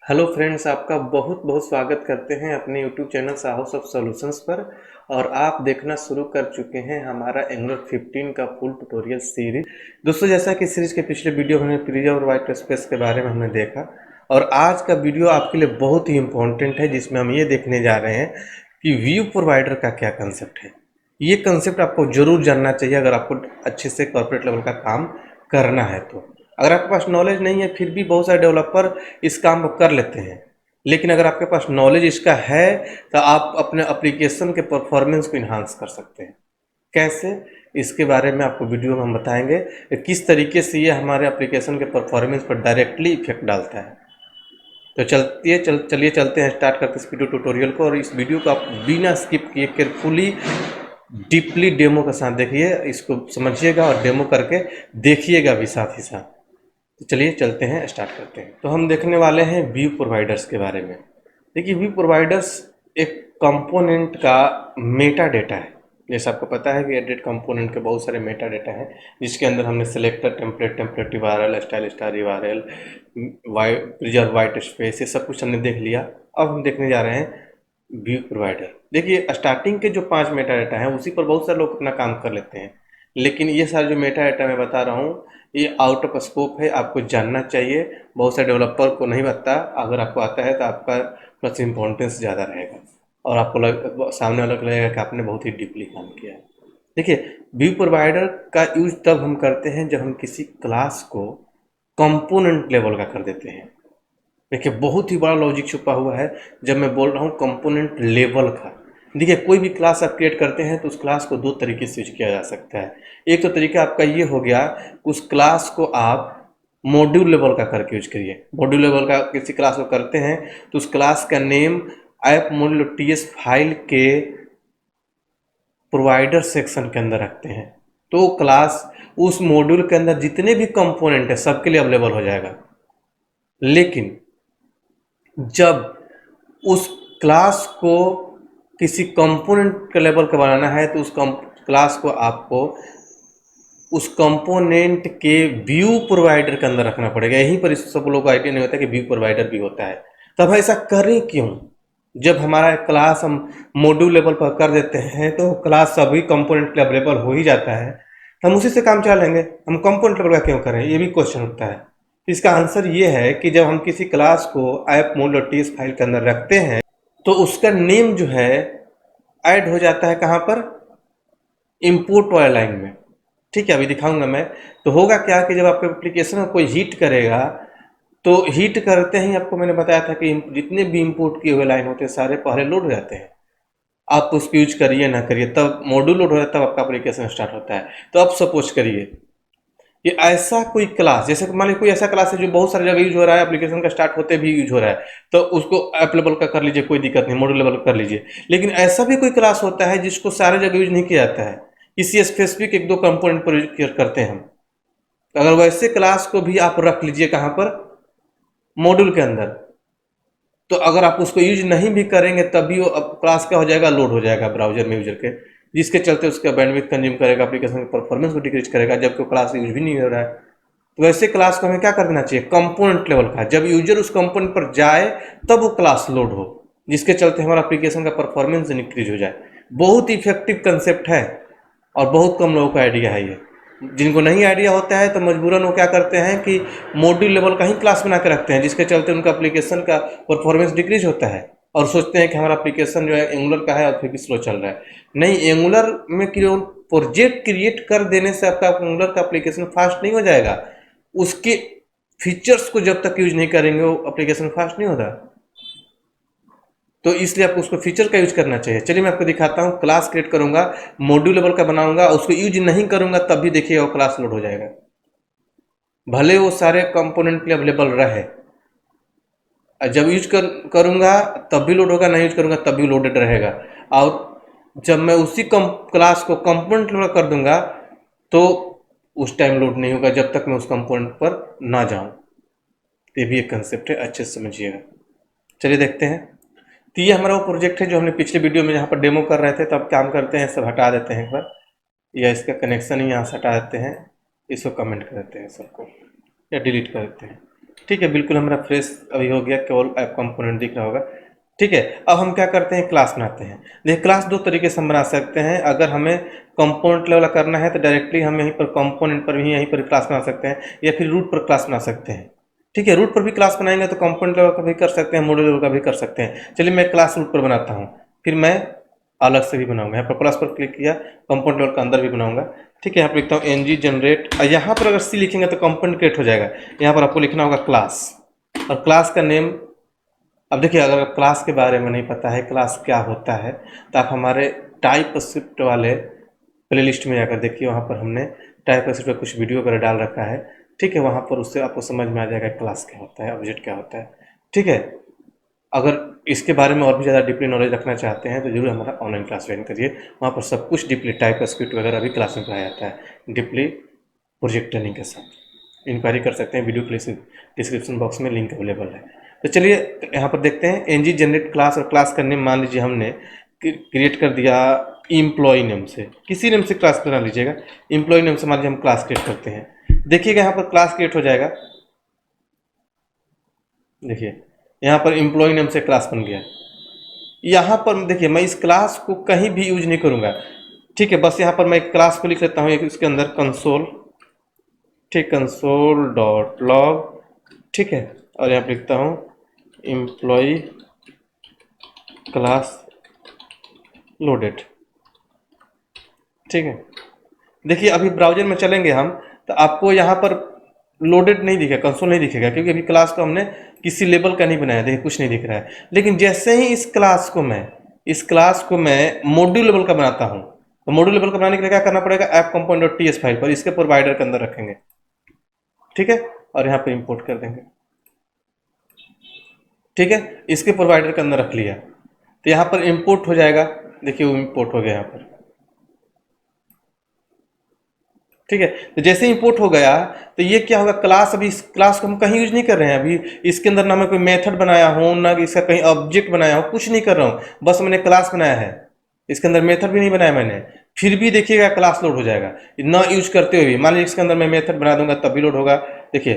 Hello friends, आपका बहुत बहुत स्वागत करते हैं अपने यूट्यूब चैनल साहस ऑफ सॉल्यूशंस पर। और आप देखना शुरू कर चुके हैं हमारा एंगुलर 15 का फुल ट्यूटोरियल सीरीज। दोस्तों, जैसा कि सीरीज के पिछले वीडियो हमने प्रिज्म और वाइट स्पेस के बारे में हमने देखा, और आज का वीडियो आपके लिए बहुत ही इम्पोर्टेंट है, जिसमें हम ये देखने जा रहे हैं कि व्यू प्रोवाइडर का क्या कंसेप्ट है। ये कंसेप्ट आपको जरूर जानना चाहिए अगर आपको अच्छे से कॉर्पोरेट लेवल का काम करना है। तो अगर आपके पास नॉलेज नहीं है, फिर भी बहुत सारे डेवलपर इस काम को कर लेते हैं, लेकिन अगर आपके पास नॉलेज इसका है तो आप अपने एप्लीकेशन के परफॉर्मेंस को इन्हांस कर सकते हैं। कैसे, इसके बारे में आपको वीडियो में हम बताएंगे कि किस तरीके से ये हमारे एप्लीकेशन के परफॉर्मेंस पर डायरेक्टली इफेक्ट डालता है। तो चलिए चलते हैं, स्टार्ट करते हैं इस वीडियो ट्यूटोरियल को। और इस वीडियो को आप बिना स्किप किए केयरफुली डीपली डेमो के साथ देखिए, इसको समझिएगा और डेमो करके देखिएगा भी साथ ही साथ। तो चलिए चलते हैं, स्टार्ट करते हैं। तो हम देखने वाले हैं व्यू प्रोवाइडर्स के बारे में। देखिए, व्यू प्रोवाइडर्स एक कंपोनेंट का मेटा डेटा है। जैसे आपको पता है कि एडिट कंपोनेंट के बहुत सारे मेटा डेटा हैं, जिसके अंदर हमने selector, template URL, style star URL, preserve white space, ये सब कुछ हमने देख लिया। अब हम देखने जा रहे हैं व्यू प्रोवाइडर। देखिए, स्टार्टिंग के जो 5 मेटा डेटा हैं उसी पर बहुत सारे लोग अपना काम कर लेते हैं, लेकिन ये सारे जो मेटा डेटा मैं बता रहा हूँ ये आउट ऑफ स्कोप है, आपको जानना चाहिए। बहुत सारे डेवलपर को नहीं आता, अगर आपको आता है तो आपका प्लस इम्पोर्टेंस ज़्यादा रहेगा और आपको सामने वाला को लगेगा कि आपने बहुत ही डीपली काम किया है। देखिए, व्यू प्रोवाइडर का यूज तब हम करते हैं जब हम किसी क्लास को कंपोनेंट लेवल का कर देते हैं। देखिए, बहुत ही बड़ा लॉजिक छुपा हुआ है जब मैं बोल रहा हूँ कंपोनेंट लेवल का। देखिए, कोई भी क्लास आप क्रिएट करते हैं तो उस क्लास को दो तरीके से यूज किया जा सकता है। एक तो तरीका आपका ये हो गया, उस क्लास को आप मॉड्यूल लेवल का करके यूज करिए। मॉड्यूल लेवल का किसी क्लास को करते हैं तो उस क्लास का name app module TS file के प्रोवाइडर सेक्शन के अंदर रखते हैं, तो क्लास उस मॉड्यूल के अंदर जितने भी कंपोनेंट है सबके लिए अवेलेबल हो जाएगा। लेकिन जब उस क्लास को किसी कंपोनेंट के लेवल का बनाना है तो उस क्लास को आपको उस कंपोनेंट के व्यू प्रोवाइडर के अंदर रखना पड़ेगा। यहीं पर इस सब लोगों को आइडिया नहीं होता कि व्यू प्रोवाइडर भी होता है। तब ऐसा करें क्यों? जब हमारा क्लास हम मॉड्यूल लेवल पर कर देते हैं तो क्लास सभी कंपोनेंट के अवेलेबल हो ही जाता है, तो हम उसी से काम चला लेंगे। हम कंपोनेंट लेवल का क्यों करें, ये भी क्वेश्चन उठता है। इसका आंसर ये है कि जब हम किसी क्लास को ऐप मॉड्यूल टीएस फाइल के अंदर रखते हैं तो उसका नेम जो है ऐड हो जाता है कहाँ पर, इंपोर्ट वाले लाइन में। ठीक है, अभी दिखाऊंगा मैं। तो होगा क्या कि जब आपके एप्लीकेशन को कोई हीट करेगा तो हीट करते ही आपको मैंने बताया था कि जितने भी इंपोर्ट किए हुए लाइन होते हैं सारे पहले लोड हो जाते हैं। आप उसको यूज करिए ना करिए, तब मॉड्यूल लोड हो जाता है, तब आपका एप्लीकेशन स्टार्ट होता है। तो अब सपोज करिए ये ऐसा कोई क्लास, जैसे मान लीजिए कोई ऐसा क्लास है जो बहुत सारी जगह यूज हो रहा है, एप्लीकेशन का स्टार्ट होते भी यूज हो रहा है, तो उसको ऐप लेवल का कर लीजिए, कोई दिक्कत नहीं, मॉड्यूल लेवल का कर लीजिए। लेकिन ऐसा भी कोई क्लास होता है जिसको सारे जगह यूज नहीं किया जाता है, किसी स्पेसिफिक एक दो कंपोनेंट पर यूज करते हैं हम। तो अगर वैसे क्लास को भी आप रख लीजिए कहाँ पर, मॉड्यूल के अंदर, तो अगर आप उसको यूज नहीं भी करेंगे तब भी वो क्लास क्या हो जाएगा, लोड हो जाएगा ब्राउजर में यूजर के, जिसके चलते उसका बैंडविड्थ कंज्यूम करेगा, एप्लीकेशन की परफॉर्मेंस को डिक्रीज करेगा, जबकि क्लास यूज भी नहीं हो रहा है। तो वैसे क्लास को हमें क्या कर देना चाहिए, कंपोनेंट लेवल का। जब यूजर उस कंपोनेंट पर जाए तब वो क्लास लोड हो, जिसके चलते हमारा एप्लीकेशन का परफॉर्मेंस इंक्रीज हो जाए। बहुत इफेक्टिव कंसेप्ट है और बहुत कम लोगों को आइडिया है ये। जिनको नहीं आइडिया होता है तो मजबूरन वो क्या करते हैं कि मॉड्यूल लेवल का ही क्लास बना के रखते हैं, जिसके चलते उनका एप्लीकेशन का परफॉर्मेंस डिक्रीज होता है और सोचते हैं कि हमारा एप्लीकेशन जो है एंगुलर का है और फिर भी स्लो चल रहा है। नहीं, एंगुलर में प्रोजेक्ट क्रिएट कर देने से आपका एंगुलर का एप्लीकेशन फास्ट नहीं हो जाएगा। उसके फीचर्स को जब तक यूज नहीं करेंगे वो एप्लीकेशन फास्ट नहीं होता। तो इसलिए आपको उसको फीचर का यूज करना चाहिए। चलिए मैं आपको दिखाता हूँ। क्लास क्रिएट करूंगा, मॉड्यूल लेवल का बनाऊंगा, उसको यूज नहीं करूंगा तब भी देखिएगा वो क्लास लोड हो जाएगा, भले वो सारे कंपोनेंट के लिए अवेलेबल रहे। जब यूज करूंगा तब भी लोड होगा, नहीं यूज करूंगा तब भी लोडेड रहेगा। और जब मैं उसी क्लास को कंपोनेंट लेवल कर दूंगा तो उस टाइम लोड नहीं होगा जब तक मैं उस कंपोनेंट पर ना जाऊं। ये भी एक कंसेप्ट है, अच्छे से समझिएगा। चलिए देखते हैं। तो ये हमारा वो प्रोजेक्ट है जो हमने पिछले वीडियो में जहाँ पर डेमो कर रहे थे, तब काम करते हैं, सब हटा देते हैं एक बार, या इसका कनेक्शन ही यहाँ से हटा देते हैं, इसको कमेंट कर देते हैं सबको, या डिलीट कर देते हैं। ठीक है, बिल्कुल हमारा फ्रेश अभी हो गया, केवल ऐप कंपोनेंट दिख रहा होगा। ठीक है, अब हम क्या करते हैं, क्लास बनाते हैं। देखिए क्लास दो तरीके से हम बना सकते हैं। अगर हमें कंपोनेंट लेवल करना है तो डायरेक्टली हम यहीं पर कंपोनेंट पर भी यहीं पर क्लास बना सकते हैं, या फिर रूट पर क्लास बना सकते हैं। ठीक है, रूट पर भी क्लास बनाएंगे तो कंपोनेंट लेवल का भी कर सकते हैं, मॉड्यूल लेवल का भी कर सकते हैं। चलिए मैं क्लास रूट पर बनाता हूँ, फिर मैं अलग से भी बनाऊंगा। यहाँ पर प्लस पर क्लिक किया, कंपोनेंट लेवल का अंदर भी बनाऊंगा। ठीक है, यहाँ पर लिखता हूँ ng जनरेट, यहाँ पर अगर सी लिखेंगे तो कंपोनेंट क्रिएट हो जाएगा। यहाँ पर आपको लिखना होगा क्लास, और क्लास का नेम। अब देखिए, अगर क्लास के बारे में नहीं पता है क्लास क्या होता है, तो आप हमारे टाइप स्क्रिप्ट वाले प्लेलिस्ट में जाकर देखिए, वहाँ पर हमने टाइप स्क्रिप्ट पर कुछ वीडियो वगैरह डाल रखा है। ठीक है, वहाँ पर उससे आपको समझ में आ जाएगा क्लास क्या होता है, ऑब्जेक्ट क्या होता है। ठीक है, अगर इसके बारे में और भी ज़्यादा डीपली नॉलेज रखना चाहते हैं तो जरूर हमारा ऑनलाइन क्लास ज्वाइन करिए। वहाँ पर सब कुछ डीपली टाइप स्क्रिप्ट वगैरह भी क्लास में पढ़ाया जाता है, डीपली प्रोजेक्ट ट्रेनिंग के साथ। इंक्वायरी कर सकते हैं, वीडियो के डिस्क्रिप्शन बॉक्स में लिंक अवेलेबल है। तो चलिए यहाँ पर देखते हैं, एनजी जनरेट क्लास, और क्लास का नेम मान लीजिए हमने क्रिएट कर दिया एम्प्लॉय नेम से, किसी नेम से क्लास बना लीजिएगा। एम्प्लॉय नेम से मान लीजिए हम क्लास क्रिएट करते हैं। देखिएगा यहाँ पर क्लास क्रिएट हो जाएगा। देखिए यहाँ पर एम्प्लॉय नेम से क्लास बन गया। यहाँ पर देखिए मैं इस क्लास को कहीं भी यूज नहीं करूँगा। ठीक है, बस यहाँ पर मैं एक क्लास को लिख लेता हूँ, एक इसके अंदर कंसोल, ठीक, कंसोल डॉट लॉग। ठीक है, और यहाँ पर लिखता हूँ एम्प्लॉय क्लास लोडेड। ठीक है, देखिए अभी ब्राउजर में चलेंगे हम तो आपको यहाँ पर लोडेड नहीं दिखेगा, कंसोल नहीं दिखेगा, क्योंकि अभी क्लास को हमने किसी लेवल का नहीं बनाया। देखिए कुछ नहीं दिख रहा है। लेकिन जैसे ही इस क्लास को मैं मॉड्यूल लेवल का बनाता हूँ, तो मॉड्यूल लेवल का बनाने के लिए क्या करना पड़ेगा, app component dot TS file पर इसके प्रोवाइडर के अंदर रखेंगे। ठीक है, और यहाँ पर इंपोर्ट कर देंगे। ठीक है, इसके प्रोवाइडर के अंदर रख लिया तो यहाँ पर इंपोर्ट हो जाएगा। देखिए वो इंपोर्ट हो गया यहाँ पर। ठीक है, तो जैसे इंपोर्ट हो गया तो ये क्या होगा, क्लास, अभी इस क्लास को हम कहीं यूज नहीं कर रहे हैं। अभी इसके अंदर ना मैं कोई मेथड बनाया हूँ, ना इसका कहीं ऑब्जेक्ट बनाया हूँ, कुछ नहीं कर रहा हूँ, बस मैंने क्लास बनाया है। इसके अंदर मेथड भी नहीं बनाया मैंने, फिर भी देखिएगा क्लास लोड हो जाएगा ना यूज करते हुए। मान लीजिए इसके अंदर मैं मेथड बना दूंगा तब भी लोड होगा। देखिए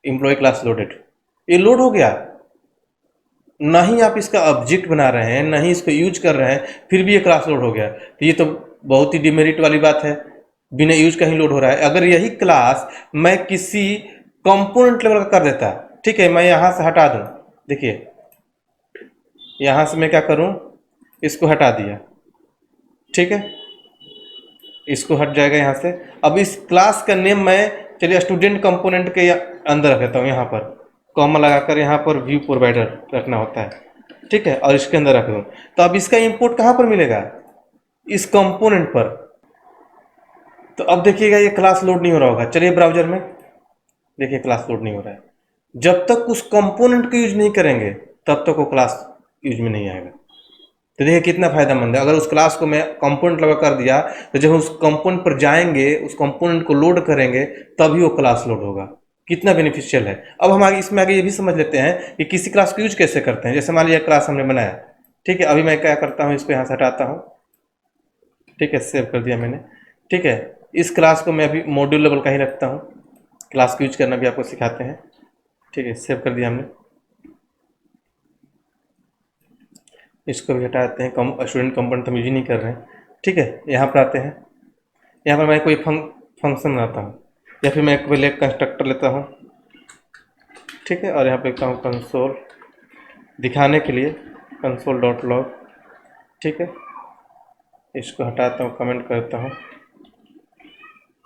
एम्प्लॉय क्लास लोडेड, ये लोड हो गया। ना ही आप इसका ऑब्जेक्ट बना रहे हैं, ना ही इसको यूज कर रहे हैं, फिर भी ये क्लास लोड हो गया। तो ये तो बहुत ही डिमेरिट वाली बात है, बिना यूज का ही लोड हो रहा है। अगर यही क्लास मैं किसी कंपोनेंट लेवल का कर देता, ठीक है, मैं यहाँ से हटा दूँ। देखिए यहाँ से मैं क्या करूँ, इसको हटा दिया। ठीक है, इसको हट जाएगा यहाँ से। अब इस क्लास का नेम मैं, चलिए स्टूडेंट कंपोनेंट के अंदर रख देता हूँ, यहाँ पर कॉमा लगाकर यहाँ पर व्यू प्रोवाइडर रखना होता है। ठीक है, और इसके अंदर रख दूँ। तो अब इसका इंपोर्ट कहाँ पर मिलेगा, इस कंपोनेंट पर। तो अब देखिएगा ये क्लास लोड नहीं हो रहा होगा। चलिए ब्राउजर में देखिए, क्लास लोड नहीं हो रहा है। जब तक उस कंपोनेंट को यूज नहीं करेंगे तब तक वो क्लास यूज में नहीं आएगा। तो देखिए कितना फायदेमंद है। अगर उस क्लास को मैं कंपोनेंट लगा कर दिया तो जब उस कंपोनेंट पर जाएंगे, उस कंपोनेंट को लोड करेंगे, तभी वो क्लास लोड होगा। कितना बेनिफिशियल है। अब हम आगे इसमें आगे ये भी समझ लेते हैं कि किसी क्लास को यूज कैसे करते हैं। जैसे मान लीजिए क्लास हमने बनाया, ठीक है, अभी मैं क्या करता हूँ, इसको यहाँ से हटाता हूँ। ठीक है, सेव कर दिया मैंने। ठीक है, इस क्लास को मैं अभी मॉड्यूल लेवल का ही रखता हूँ, क्लास को यूज करना भी आपको सिखाते हैं। ठीक है, सेव कर दिया हमने। इसको भी हटा देते हैं, स्टूडेंट कंपोनेंट हम यूज नहीं कर रहे हैं। ठीक है, यहाँ पर आते हैं। यहाँ पर मैं कोई फंक्शन बनाता हूँ, या फिर मैं पहले कंस्ट्रक्टर लेता हूँ। ठीक है, और यहाँ पे लिखता हूँ कंसोल, दिखाने के लिए कंसोल डॉट लॉग। ठीक है, इसको हटाता हूँ, कमेंट करता हूँ।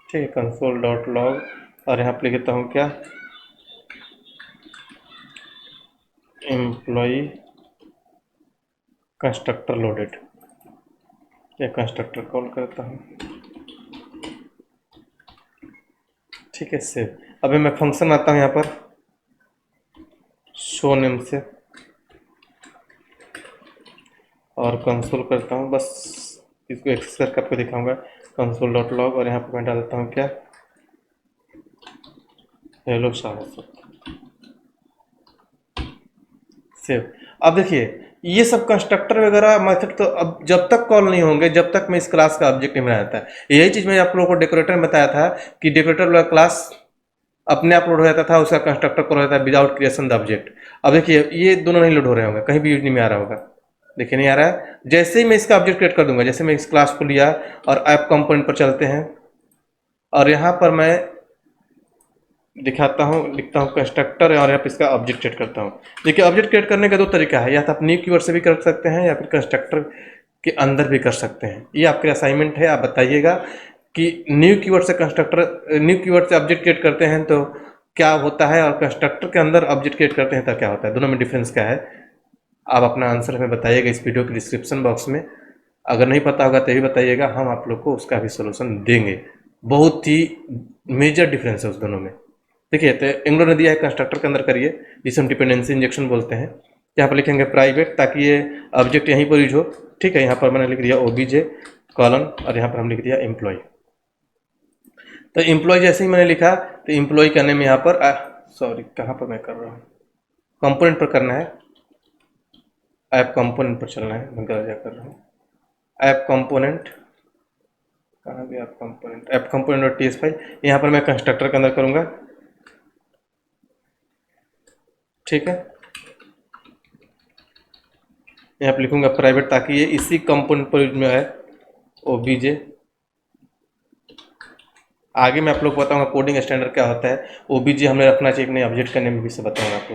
ठीक है, कंसोल डॉट लॉग, और यहाँ पे लिखता हूँ क्या, एम्प्लॉय कंस्ट्रक्टर लोडेड। ये कंस्ट्रक्टर कॉल करता हूँ। ठीक है, सेव। अभी मैं फंक्शन आता हूँ यहाँ पर शो नेम से, और कंसोल करता हूँ। बस इसको एक्सेस करके आपको दिखाऊंगा, कंसोल डॉट लॉग, और यहाँ पर मैं डाल देता हूँ क्या, हेलो साहब। सेव। अब देखिए ये सब कंस्ट्रक्टर वगैरह मेथड तो अब जब तक कॉल नहीं होंगे जब तक मैं इस क्लास का ऑब्जेक्ट नहीं बनाया था। यही चीज़ मैं आप लोगों को डेकोरेटर में बताया था कि डेकोरेटर वाला क्लास अपने आप लोड हो जाता था, उसका कंस्ट्रक्टर कॉल हो जाता है विदाउट क्रिएशन द ऑब्जेक्ट। अब देखिए ये दोनों नहीं लोड हो रहे होंगे, कहीं भी यूज नहीं में आ रहा होगा, देखिए नहीं आ रहा है। जैसे ही मैं इसका ऑब्जेक्ट क्रिएट कर दूंगा, जैसे मैं इस क्लास को लिया और ऐप कंपोनेंट पर चलते हैं और यहाँ पर मैं दिखाता हूँ, लिखता हूँ कंस्ट्रक्टर और यहाँ पर इसका ऑब्जेक्ट क्रिएट करता हूँ। देखिए ऑब्जेक्ट क्रिएट करने का दो तरीका है, या तो आप न्यू कीवर्ड से भी कर सकते हैं या फिर कंस्ट्रक्टर के अंदर भी कर सकते हैं। ये आपके असाइनमेंट है, आप बताइएगा कि न्यू कीवर्ड से कंस्ट्रक्टर, न्यू कीवर्ड से ऑब्जेक्ट क्रिएट करते हैं तो क्या होता है और कंस्ट्रक्टर के अंदर ऑब्जेक्ट क्रिएट करते हैं तो क्या होता है, दोनों में डिफरेंस क्या है। आप अपना आंसर हमें बताइएगा इस वीडियो के डिस्क्रिप्शन बॉक्स में। अगर नहीं पता होगा तो भी बताइएगा, हम आप लोग को उसका भी सोल्यूशन देंगे। बहुत ही मेजर डिफरेंस है उस दोनों में। देखिए तो एंगुलर ने दिया है कंस्ट्रक्टर के अंदर करिए, जिसे हम डिपेंडेंसी इंजेक्शन बोलते हैं। यहाँ पर लिखेंगे प्राइवेट, ताकि ये ऑब्जेक्ट यहीं पर यूज हो। ठीक है, यहाँ पर मैंने लिख दिया ओबीजे कॉलन और यहाँ पर हम लिख दिया एम्प्लॉय। तो एम्प्लॉय जैसे ही मैंने लिखा तो एम्प्लॉय करने में यहाँ पर सॉरी कहाँ पर मैं कर रहा हूँ, कंपोनेंट पर करना है, ऐप कंपोनेंट पर चलना है, मैं गलत कर रहा हूँ। ऐप कंपोनेंट कहाँ गया, ऐप कंपोनेंट, ऐप कंपोनेंट और टीएस फाइल, यहाँ पर मैं कंस्ट्रक्टर के अंदर करूँगा। ठीक है, यहाँ पर लिखूंगा प्राइवेट, ताकि ये इसी कंपोनेंट पर यूज में है, ओबीजे। आगे मैं आप लोग को बताऊंगा कोडिंग स्टैंडर्ड क्या होता है, ओबीजे हमें रखना चाहिए कि नहीं, ऑब्जेक्ट करने में भी से बताऊंगा आपको।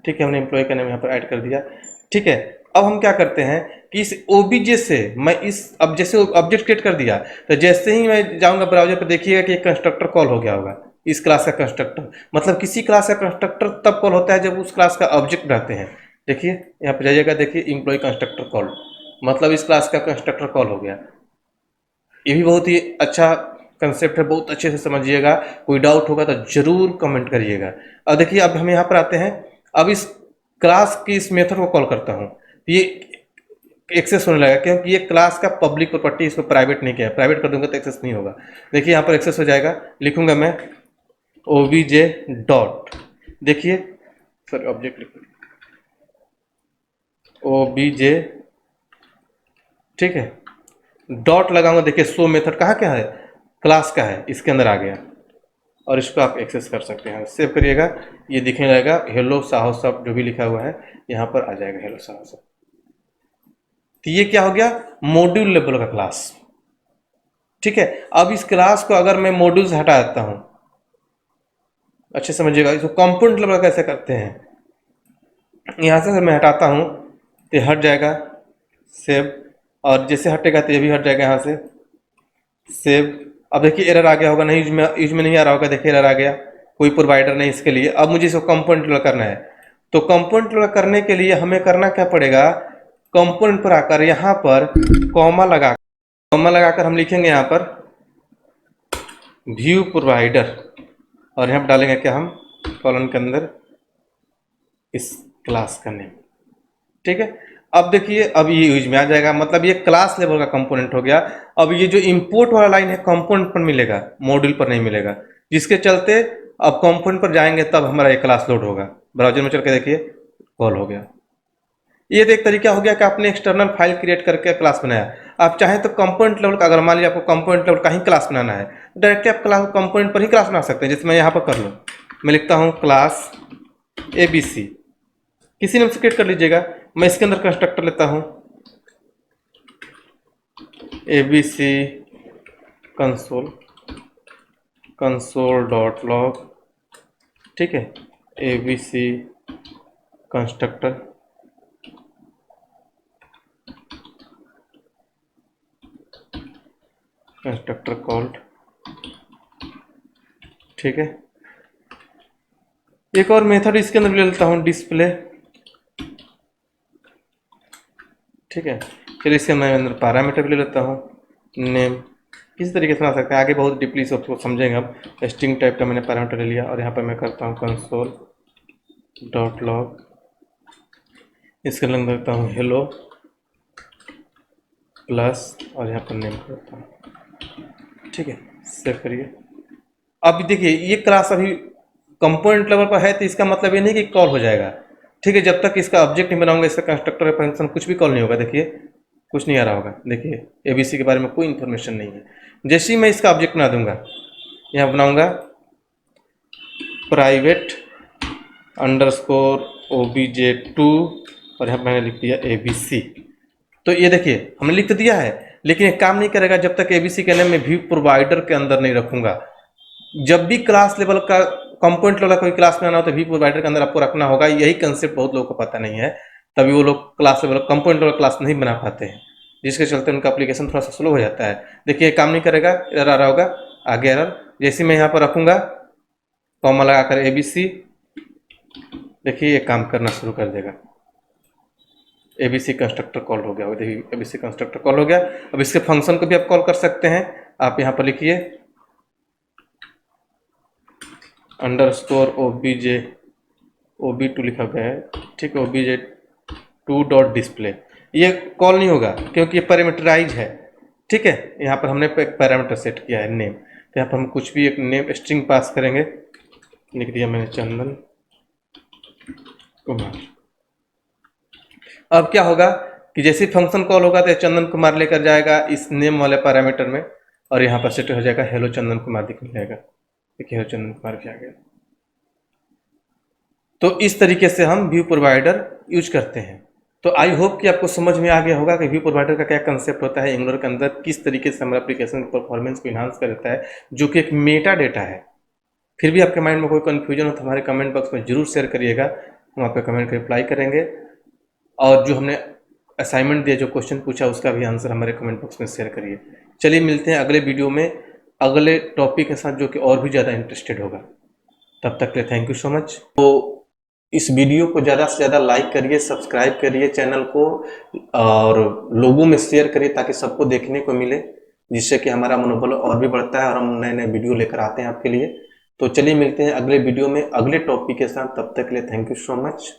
ठीक है, हमने एम्प्लॉय का नाम यहाँ पर ऐड कर दिया। ठीक है, अब हम क्या करते हैं कि इस ओबीजे से मैं इस, अब जैसे ऑब्जेक्ट क्रिएट कर दिया तो जैसे ही मैं जाऊंगा ब्राउजर पर, देखिएगा कि एक कंस्ट्रक्टर कॉल हो गया होगा, इस क्लास का कंस्ट्रक्टर। मतलब किसी क्लास का कंस्ट्रक्टर तब कॉल होता है जब उस क्लास का ऑब्जेक्ट रहते हैं। देखिए यहाँ पर जाइएगा, देखिए एम्प्लॉय कंस्ट्रक्टर कॉल, मतलब इस क्लास का कंस्ट्रक्टर कॉल हो गया। ये भी बहुत ही अच्छा कंसेप्ट है, बहुत अच्छे से समझिएगा। कोई डाउट होगा तो जरूर कमेंट करिएगा। अब देखिए अब हम यहाँ पर आते हैं, अब इस क्लास की इस मेथड को कॉल करता हूँ, ये एक्सेस होने लगा, क्योंकि ये क्लास का पब्लिक प्रॉपर्टी, इसको प्राइवेट नहीं किया है। प्राइवेट कर दूंगा तो एक्सेस नहीं होगा। देखिए यहाँ पर एक्सेस हो जाएगा, लिखूंगा मैं ओबीजे डॉट, देखिए सॉरी ऑब्जेक्ट लिखूंगा ओबीजे, ठीक है, डॉट लगाऊंगा। देखिए शो मेथड कहाँ क्या है, क्लास का है, इसके अंदर आ गया और इसको आप एक्सेस कर सकते हैं। सेव करिएगा, ये दिखने लगेगा हेलो साहो सब जो भी लिखा हुआ है यहाँ पर आ जाएगा, हेलो साहो सब। तो ये क्या हो गया, मॉड्यूल लेवल का क्लास। ठीक है, अब इस क्लास को अगर मैं मॉड्यूल से हटा देता हूं, अच्छे समझिएगा, इसको कंपोनेंट लेवल कैसे करते हैं। यहां से मैं हटाता हूं तो हट जाएगा, सेव, और जैसे हटेगा तो ये भी हट जाएगा यहाँ से, सेव। अब देखिए एरर आ गया होगा, नहीं यूज में नहीं आ रहा होगा, देखिए एरर आ गया, कोई प्रोवाइडर नहीं इसके लिए। अब मुझे इसको कंपोनेंट लेवल करना है, तो कंपोनेंट लेवल करने के लिए हमें करना क्या पड़ेगा, कंपोनेंट पर आकर यहाँ पर कॉमा लगाकर हम लिखेंगे यहाँ पर व्यू प्रोवाइडर, और यहाँ पर डालेंगे क्या हम, कॉलन के अंदर इस क्लास का नेम। ठीक है, अब देखिए अब ये यूज में आ जाएगा, मतलब ये क्लास लेवल का कंपोनेंट हो गया। अब ये जो इंपोर्ट वाला लाइन है कंपोनेंट पर मिलेगा, मॉड्यूल पर नहीं मिलेगा, जिसके चलते अब कंपोनेंट पर जाएंगे तब हमारा ये क्लास लोड होगा। ब्राउजर में चल के देखिए कॉल हो गया। ये तो एक तरीका हो गया कि आपने एक्सटर्नल फाइल क्रिएट करके क्लास बनाया। आप चाहें तो कंपोनेंट लेवल का, अगर मान लीजिए आपको कंपोनेंट लेवल का ही क्लास बनाना है, डायरेक्टली आप क्लास कंपोनेंट पर ही क्लास बना सकते हैं। जैसे मैं यहाँ पर कर लूँ, मैं लिखता हूँ क्लास ABC, किसी नाम से क्रिएट कर लीजिएगा। मैं इसके अंदर कंस्ट्रक्टर लेता हूँ ABC कंसोल डॉट लॉग, ठीक है, ABC कंस्ट्रक्टर कॉल्ड। ठीक है, एक और मेथड इसके अंदर ले लेता हूँ, डिस्प्ले। ठीक है, फिर इसके मैं अंदर पैरामीटर ले लेता हूँ, नेम। किसी तरीके से बना सकते हैं, आगे बहुत डीपली से उसको समझेंगे हम। स्ट्रिंग टाइप का मैंने पैरामीटर ले लिया और यहाँ पर मैं करता हूँ कंसोल डॉट लॉग, इसके अंदर करता हूँ हेलो प्लस और यहाँ पर नेम करता हूँ। ठीक है, सेव करिए। अब देखिए ये क्लास अभी कंपोनेंट लेवल पर है, तो इसका मतलब ये नहीं कि कॉल हो जाएगा। ठीक है, जब तक इसका ऑब्जेक्ट नहीं बनाऊंगा, इसका कंस्ट्रक्टर फंक्शन कुछ भी कॉल नहीं होगा। देखिए कुछ नहीं आ रहा होगा, देखिए ABC के बारे में कोई इन्फॉर्मेशन नहीं है। जैसे ही मैं इसका ऑब्जेक्ट बना दूंगा, यहाँ बनाऊंगा प्राइवेट अंडरस्कोर obj2 और यहाँ मैंने लिख दिया abc। तो ये देखिए हमने लिख तो दिया है, लेकिन ये काम नहीं करेगा जब तक abc के नेम में व्यू प्रोवाइडर के अंदर नहीं रखूंगा। जब भी क्लास लेवल का कंपोनेंट लेवल कोई क्लास में आना हो तो व्यू प्रोवाइडर के अंदर आपको रखना होगा। यही कंसेप्ट बहुत लोगों को पता नहीं है, तभी वो लोग class level component level class नहीं बना पाते हैं, जिसके चलते उनका एप्लीकेशन थोड़ा सा स्लो हो जाता है। देखिए काम नहीं करेगा, एरर आ रहा होगा, आगे एरर। जैसे मैं यहाँ पर रखूंगा कॉमा लगाकर abc, देखिए ये काम करना शुरू कर देगा। abc कंस्ट्रक्टर कॉल हो गया, देखिए abc कंस्ट्रक्टर कॉल हो गया। अब इसके फंक्शन को भी आप कॉल कर सकते हैं। आप यहाँ पर लिखिए अंडरस्कोर ob2 लिखा गया है, ठीक है, obj2 डॉट डिस्प्ले। ये कॉल नहीं होगा क्योंकि ये पैरामीटराइज है, ठीक है। यहाँ पर हमने एक पैरामीटर सेट किया है नेम, तो यहाँ पर हम कुछ भी एक नेम स्ट्रिंग पास करेंगे। लिख दिया मैंने चंदन कुमार। अब क्या होगा कि जैसे फंक्शन कॉल होगा तो चंदन कुमार लेकर जाएगा इस नेम वाले पैरामीटर में, और यहाँ पर सेट हो जाएगा हेलो चंदन कुमार दिख जाएगा। देखिए हेलो चंदन कुमार भी आ गया। तो इस तरीके से हम व्यू प्रोवाइडर यूज करते हैं। तो आई होप कि आपको समझ में आ गया होगा कि व्यू प्रोवाइडर का क्या कंसेप्ट होता है, एंगुलर के अंदर किस तरीके से हमारा एप्लीकेशन परफॉर्मेंस को इन्हांस करता है, जो कि एक मेटा डेटा है। फिर भी आपके माइंड में कोई कन्फ्यूजन हो तो हमारे कमेंट बॉक्स में जरूर शेयर करिएगा, हम आपके कमेंट का रिप्लाई करेंगे। और जो हमने असाइनमेंट दिया, जो क्वेश्चन पूछा, उसका भी आंसर हमारे कमेंट बॉक्स में शेयर करिए। चलिए मिलते हैं अगले वीडियो में अगले टॉपिक के साथ, जो कि और भी ज़्यादा इंटरेस्टेड होगा। तब तक के लिए थैंक यू सो मच। तो इस वीडियो को ज़्यादा से ज़्यादा लाइक करिए, सब्सक्राइब करिए चैनल को, और लोगों में शेयर करिए ताकि सबको देखने को मिले, जिससे कि हमारा मनोबल और भी बढ़ता है और हम नए नए वीडियो लेकर आते हैं आपके लिए। तो चलिए मिलते हैं अगले वीडियो में अगले टॉपिक के साथ, तब तक के लिए थैंक यू सो मच।